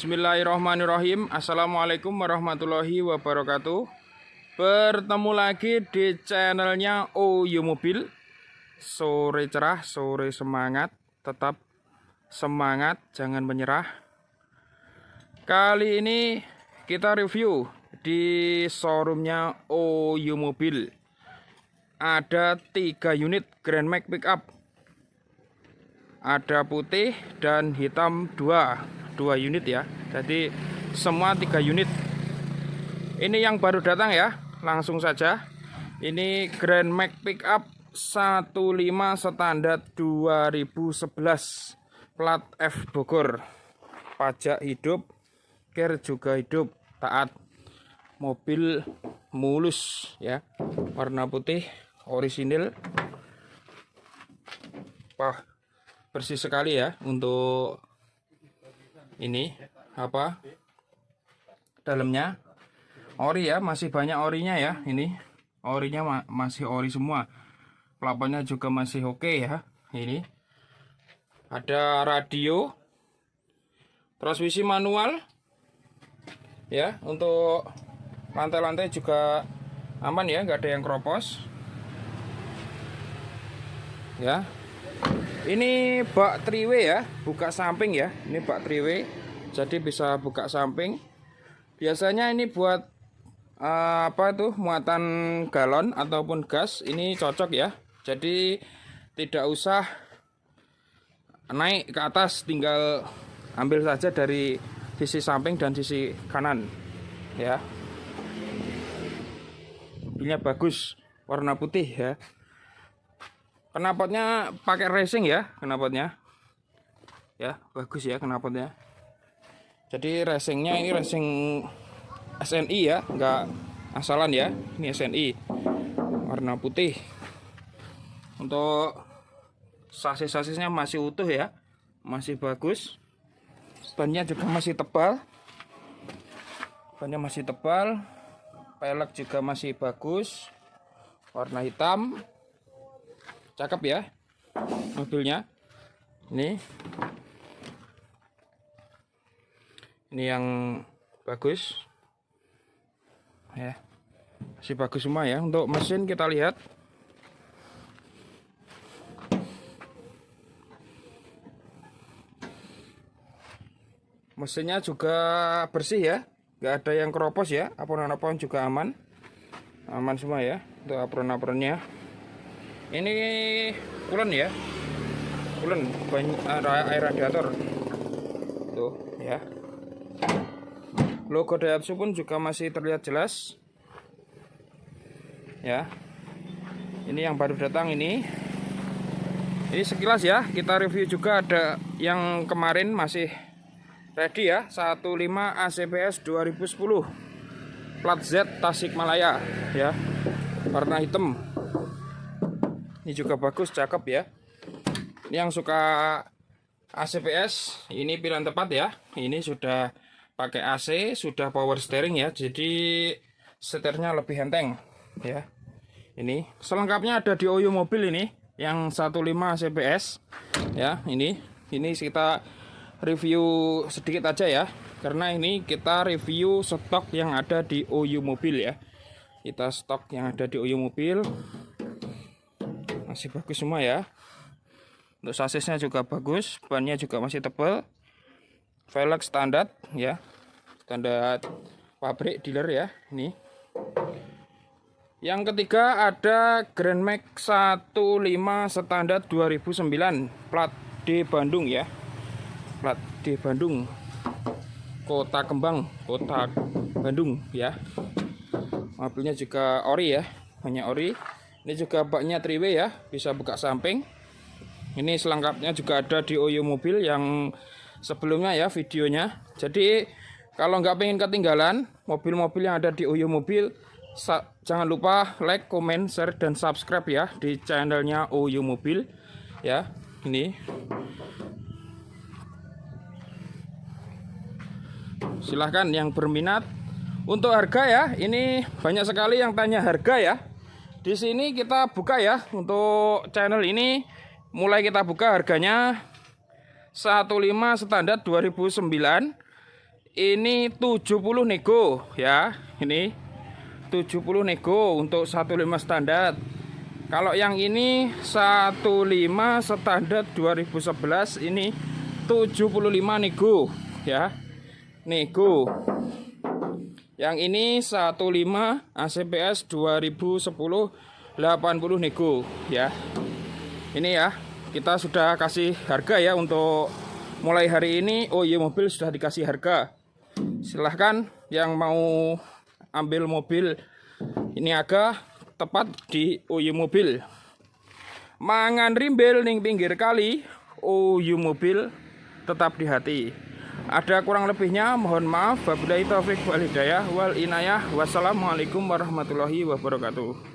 Bismillahirrahmanirrahim. Assalamualaikum warahmatullahi wabarakatuh. Bertemu lagi di channelnya OYO Mobil. Sore cerah, sore semangat. Tetap semangat, jangan menyerah. Kali ini kita review di showroomnya OYO Mobil. Ada 3 unit Grand Max Pickup. Ada putih dan hitam dua unit ya. Jadi semua 3 unit. Ini yang baru datang ya. Langsung saja. Ini Grand Max Pickup 15 standar 2011 plat F Bogor. Pajak hidup, care juga hidup, taat. Mobil mulus ya. Warna putih, orisinil. Wah, bersih sekali ya untuk ini dalamnya ori ya, masih banyak orinya ya. Ini orinya masih ori semua, plafonnya juga masih oke ya. Ini ada radio, transmisi manual ya. Untuk lantai-lantai juga aman ya, nggak ada yang keropos ya. Ini bak 3-way ya, buka samping ya. Ini bak 3-way, jadi bisa buka samping. Biasanya ini buat muatan galon ataupun gas. Ini cocok ya. Jadi tidak usah naik ke atas, tinggal ambil saja dari sisi samping dan sisi kanan ya. Mobilnya bagus, warna putih ya. Knalpotnya pakai racing ya, knalpotnya ya, bagus ya knalpotnya. Jadi racingnya ini racing SNI ya, enggak asalan ya. Ini SNI warna putih. Untuk sasis-sasisnya masih utuh ya, masih bagus. Bannya juga masih tebal, pelek juga masih bagus, warna hitam. Cakep ya mobilnya. Ini yang bagus ya, masih bagus semua ya. Untuk mesin kita lihat, mesinnya juga bersih ya, nggak ada yang keropos ya. Apron-apron juga aman semua ya. Untuk apron-apronnya ini coolant ya, air radiator tuh ya. Logo Daihatsu pun juga masih terlihat jelas ya. Ini yang baru datang ini sekilas ya. Kita review juga ada yang kemarin masih ready ya, 15 ACPS 2010 plat Z Tasikmalaya ya, warna hitam. Ini juga bagus, cakep ya. Ini yang suka ACPS, ini pilihan tepat ya. Ini sudah pakai AC, sudah power steering ya. Jadi setirnya lebih enteng ya. Ini selengkapnya ada di OYO Mobil ini, yang 15 ACPS ya. Ini kita review sedikit aja ya, karena ini kita review stok yang ada di OYO Mobil ya. Kita stok yang ada di OYO Mobil masih bagus semua ya. Untuk sasisnya juga bagus, bannya juga masih tebal, velg standar ya, standar pabrik dealer ya. Ini yang ketiga ada Grand Max 15 standar 2009 plat D Bandung ya, plat D Bandung, Kota Kembang, Kota Bandung ya. Mobilnya juga ori ya, banyak ori. Ini juga baknya 3-way ya, bisa buka samping. Ini selengkapnya juga ada di OYO Mobil yang sebelumnya ya videonya. Jadi kalau nggak pengen ketinggalan mobil-mobil yang ada di OYO Mobil, jangan lupa like, comment, share, dan subscribe ya di channelnya OYO Mobil ya. Ini silahkan yang berminat. Untuk harga ya, ini banyak sekali yang tanya harga ya. Di sini kita buka ya, untuk channel ini mulai kita buka harganya 15 standar 2009 ini 70 nego ya. Ini 70 nego untuk 15 standar. Kalau yang ini 15 standar 2011 ini 75 nego ya. Nego. Yang ini 15 ACPS 2010 80 nego ya. Ini ya, kita sudah kasih harga ya untuk mulai hari ini. OY Mobil sudah dikasih harga. Silahkan yang mau ambil mobil ini agak tepat di OY Mobil. Mangan rimbel ning pinggir kali, OY Mobil tetap di hati. Ada kurang lebihnya mohon maaf. Wabillahi taufik wal hidayah wal inayah. Wassalamualaikum warahmatullahi wabarakatuh.